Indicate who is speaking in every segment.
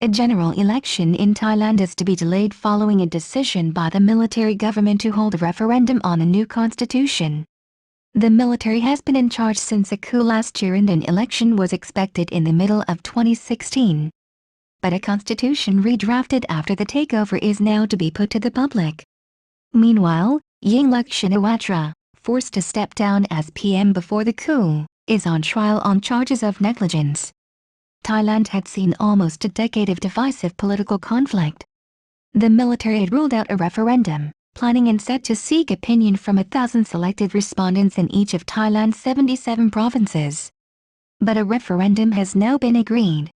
Speaker 1: A general election in Thailand is to be delayed following a decision by the military government to hold a referendum on a new constitution. The military has been in charge since a coup last year and an election was expected in the middle of 2016. But a constitution redrafted after the takeover is now to be put to the public. Meanwhile, Yingluck Shinawatra, forced to step down as PM before the coup, is on trial on charges of negligence. Thailand had seen almost a decade of divisive political conflict. The military had ruled out a referendum, planning instead to seek opinion from 1,000 selected respondents in each of Thailand's 77 provinces. But a referendum has now been agreed.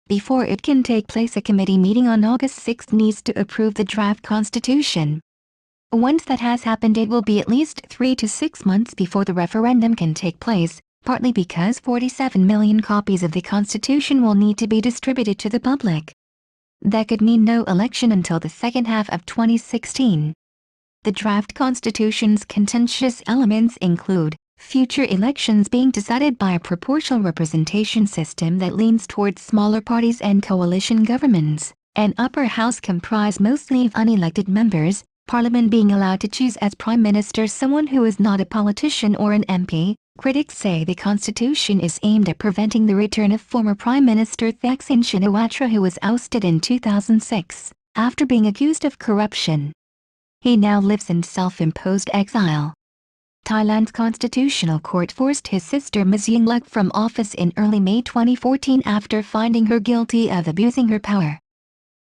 Speaker 1: Before it can take place, a committee meeting on August 6 needs to approve the draft constitution. Once that has happened, it will be at least 3 to 6 months before the referendum can take place, partly because 47 million copies of the constitution will need to be distributed to the public. That could mean no election until the second half of 2016. The draft constitution's contentious elements include future elections being decided by a proportional representation system that leans towards smaller parties and coalition governments, an upper house comprised mostly of unelected members, Parliament being allowed to choose as Prime Minister someone who is not a politician or an MP. Critics say the constitution is aimed at preventing the return of former Prime Minister Thaksin Shinawatra, who was ousted in 2006, after being accused of corruption. He now lives in self-imposed exile. Thailand's constitutional court forced his sister Ms. Yingluck from office in early May 2014 after finding her guilty of abusing her power.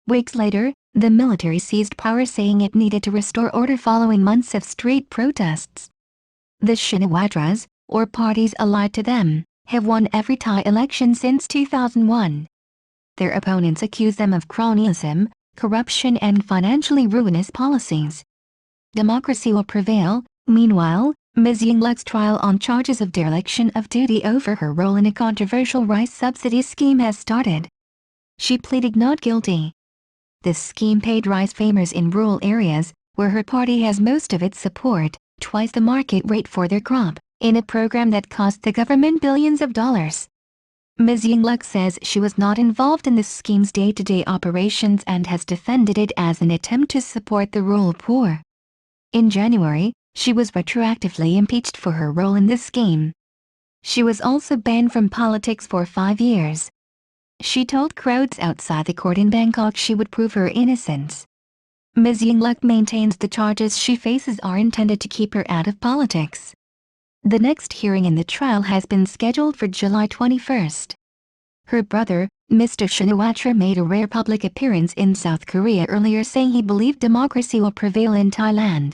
Speaker 1: Weeks later, the military seized power, saying it needed to restore order following months of street protests. The Shinawatras, or parties allied to them, have won every Thai election since 2001. Their opponents accuse them of cronyism, corruption and financially ruinous policies. Democracy will prevail. Meanwhile, Ms. Yingluck's trial on charges of dereliction of duty over her role in a controversial rice subsidy scheme has started. She pleaded not guilty. This scheme paid rice farmers in rural areas, where her party has most of its support, twice the market rate for their crop, in a program that cost the government billions of dollars. Ms. Yingluck says she was not involved in the scheme's day-to-day operations and has defended it as an attempt to support the rural poor. In January, she was retroactively impeached for her role in this scheme. She was also banned from politics for 5 years. She told crowds outside the court in Bangkok she would prove her innocence. Ms. Yingluck maintains the charges she faces are intended to keep her out of politics. The next hearing in the trial has been scheduled for July 21. Her brother, Mr. Shinawatra, made a rare public appearance in South Korea earlier, saying he believed democracy will prevail in Thailand.